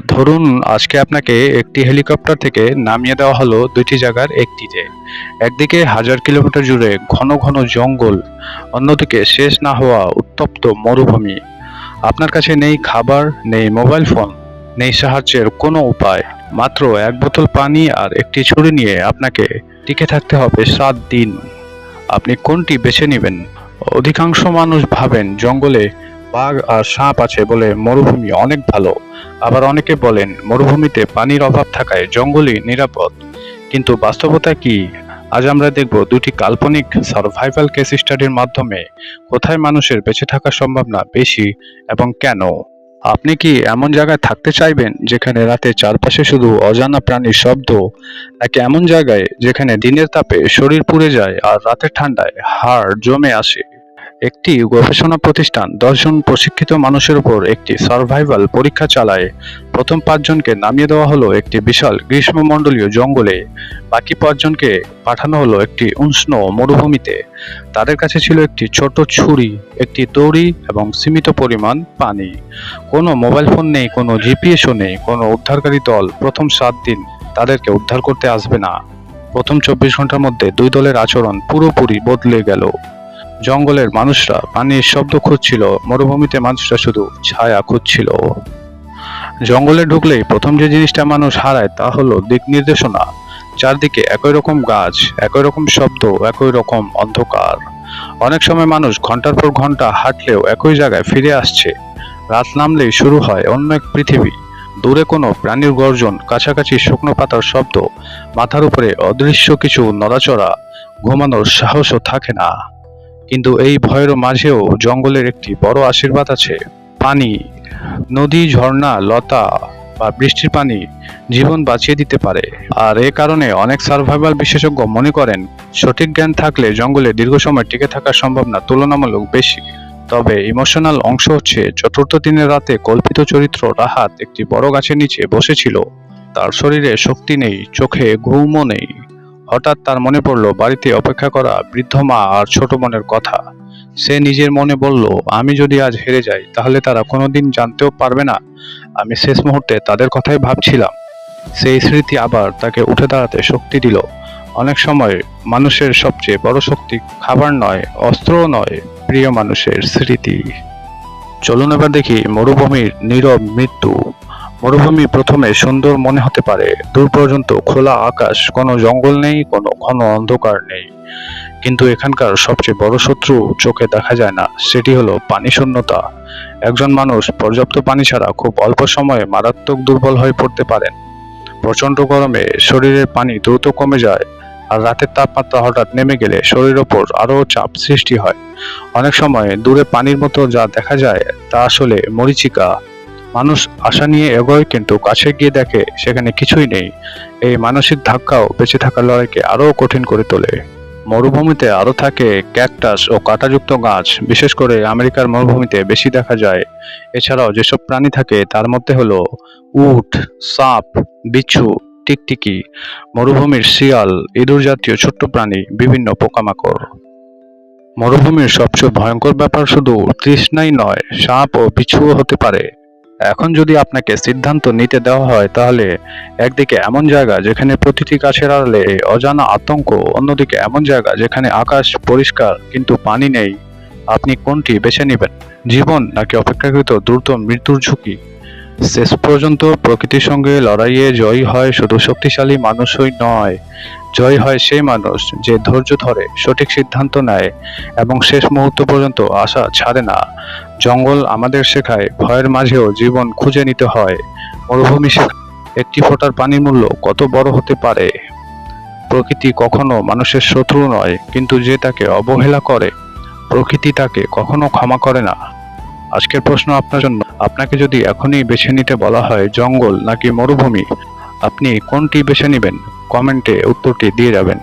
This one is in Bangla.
ধরুন আজকে আপনাকে একটি হেলিকপ্টার থেকে নামিয়ে দেওয়া হলো দুইটি জায়গার একটিতে। একদিকে হাজার কিলোমিটার জুড়ে ঘন ঘন জঙ্গল, অন্যদিকে শেষ না হওয়া উত্তপ্ত মরুভূমি। আপনার কাছে নেই খাবার, নেই মোবাইল ফোন, নেই সাহায্যের কোনো উপায়। মাত্র এক বোতল পানি আর একটি ছুরি নিয়ে আপনাকে টিকে থাকতে হবে 7 দিন। আপনি কোনটি বেছে নেবেন? অধিকাংশ মানুষ ভাবেন জঙ্গলে বাঘ আর সাপ আছে বলে মরুভূমি অনেক ভালো। আবার অনেকে বলেন মরুভূমিতে পানির অভাব থাকায় জঙ্গলই নিরাপদ। কিন্তু বাস্তবতা কি? আজ আমরা দেখব দুটি কাল্পনিক সার্ভাইভাল কেস স্টাডির মাধ্যমে কোথায় মানুষের বেঁচে থাকার সম্ভাবনা বেশি এবং কেন। আপনি কি এমন জায়গায় থাকতে চাইবেন যেখানে রাতে চারপাশে শুধু অজানা প্রাণীর শব্দ, নাকি এমন জায়গায় যেখানে দিনের তাপে শরীর পুড়ে যায় আর রাতের ঠান্ডায় হাড় জমে আসে? একটি গবেষণা প্রতিষ্ঠান 10 জন প্রশিক্ষিত মানুষের উপর একটি সার্ভাইভাল পরীক্ষা চালায়। প্রথম 5 জনকে নামিয়ে দেওয়া হলো একটি বিশাল গ্রীষ্মমণ্ডলীয় জঙ্গলে। বাকি 5 জনকে পাঠানো হলো একটি উষ্ণ মরুভূমিতে। তাদের কাছে ছিল একটি ছোট ছুরি, একটি দড়ি এবং সীমিত পরিমাণ পানি। কোনো মোবাইল ফোন নেই, কোনো জিপিএসও নেই, কোনো উদ্ধারকারী দল প্রথম 7 দিন তাদেরকে উদ্ধার করতে আসবে না। প্রথম 24 ঘন্টার মধ্যে দুই দলের আচরণ পুরোপুরি বদলে গেল। জঙ্গলের মানুষরা পানির শব্দ খুঁজছিল, মরুভূমিতে মানুষরা শুধু ছায়া খুঁজছিল। জঙ্গলে ঢুকলেই প্রথম যে জিনিসটা মানুষ হারায় তা হলো দিক নির্দেশনা। চারদিকে একই রকম গাছ, একই রকম শব্দ, একই রকম অন্ধকার। অনেক সময় মানুষ ঘন্টার পর ঘন্টা হাঁটলেও একই জায়গায় ফিরে আসছে। রাত নামলেই শুরু হয় অন্য এক পৃথিবী। দূরে কোনো প্রাণীর গর্জন, কাছাকাছি শুকনো পাতার শব্দ, মাথার উপরে অদৃশ্য কিছু নড়াচড়া। ঘুমানোর সাহসও থাকে না। কিন্তু এই ভয়ের মাঝেও জঙ্গলের একটি বড় আশীর্বাদ আছে, পানি। নদী, ঝর্ণা, লতা বা বৃষ্টির পানি জীবন বাঁচিয়ে দিতে পারে। আর এ কারণে অনেক সার্ভাইভাল বিশেষজ্ঞ মনে করেন সঠিক জ্ঞান থাকলে জঙ্গলে দীর্ঘ সময় টিকে থাকার সম্ভাবনা তুলনামূলক বেশি। তবে ইমোশনাল অংশ হচ্ছে, চতুর্থ দিনের রাতে কল্পিত চরিত্র রাহাত একটি বড় গাছের নিচে বসেছিল। তার শরীরে শক্তি নেই, চোখে ঘুমও নেই। হঠাৎ তার মনে পড়লো বাড়িতে অপেক্ষা করা বৃদ্ধ মা আর ছোট বোনের কথা। সে নিজের মনে বলল, আমি যদি আজ হেরে যাই তাহলে তারা কোনোদিন জানতেও পারবে না আমি শেষ মুহূর্তে তাদের কথাই ভাবছিলাম। সেই স্মৃতি আবার তাকে উঠে দাঁড়াতে শক্তি দিল। অনেক সময় মানুষের সবচেয়ে বড় শক্তি খাবার নয়, অস্ত্রও নয়, প্রিয় মানুষের স্মৃতি। চলুন এবার দেখি মরুভূমির নীরব মৃত্যু। মরুভূমি প্রথমে সুন্দর মনে হতে পারে, দূর পর্যন্ত খোলা আকাশ, কোনো জঙ্গল নেই, কোনো ঘন অন্ধকার নেই। কিন্তু এখানকার সবচেয়ে বড় শত্রু চোখে দেখা যায় না, সেটি হলো পানি শূন্যতা। একজন মানুষ পর্যাপ্ত পানি ছাড়া খুব অল্প সময়ে মারাত্মক দুর্বল হয়ে পড়তে পারেন। প্রচন্ড গরমে শরীরের পানি দ্রুত কমে যায়, আর রাতের তাপমাত্রা হঠাৎ নেমে গেলে শরীরের ওপর আরও চাপ সৃষ্টি হয়। অনেক সময় দূরে পানির মতো যা দেখা যায় তা আসলে মরীচিকা। মানুষ আশা নিয়ে এগোয়, কিন্তু কাছে গিয়ে দেখে সেখানে কিছুই নেই। এই মানসিক ধাক্কাও বেঁচে থাকার লড়াইকে আরও কঠিন করে তোলে। মরুভূমিতে আরও থাকে ক্যাকটাস ও কাঁটাযুক্ত গাছ, বিশেষ করে আমেরিকার মরুভূমিতে বেশি দেখা যায়। এছাড়াও যেসব প্রাণী থাকে তার মধ্যে হলো উট, সাপ, বিচ্ছু, টিকটিকি, মরুভূমির শিয়াল, ইঁদুর জাতীয় ছোট্ট প্রাণী, বিভিন্ন পোকামাকড়। মরুভূমির সবচেয়ে ভয়ঙ্কর ব্যাপার শুধু তৃষ্ণাই নয়, সাপ ও বিচ্ছুও হতে পারে। এখন যদি আপনাকে সিদ্ধান্ত নিতে দেওয়া হয়, তাহলে একদিকে এমন জায়গা যেখানে প্রতিটি গাছের আড়ালে অজানা আতঙ্ক, অন্যদিকে এমন জায়গা যেখানে আকাশ পরিষ্কার কিন্তু পানি নেই। আপনি কোনটি বেছে নেবেন? জীবন নাকি অপেক্ষাকৃত দ্রুত মৃত্যুর ঝুঁকি? শেষ পর্যন্ত প্রকৃতির সঙ্গে লড়াইয়ে জয়ী হয় শুধু শক্তিশালী মানুষই নয়, জয় হয় সেই মানুষ যে ধৈর্য ধরে, সঠিক সিদ্ধান্ত নেয় এবং শেষ মুহূর্ত পর্যন্ত আশা ছাড়ে না। জঙ্গল আমাদের শেখায় ভয়ের মাঝেও জীবন খুঁজে নিতে হয়। মরুভূমি শেখায় একটি ফোঁটার পানির মূল্য কত বড় হতে পারে। প্রকৃতি কখনো মানুষের শত্রু নয়, কিন্তু যে তাকে অবহেলা করে প্রকৃতি তাকে কখনো ক্ষমা করে না। আজকের প্রশ্ন আপনার জন্য, আপনাকে যদি এখনই বেছে নিতে বলা হয় জঙ্গল নাকি মরুভূমি, আপনি কোনটি বেছে নেবেন? কমেন্টে উত্তরটি দিয়ে যাবেন।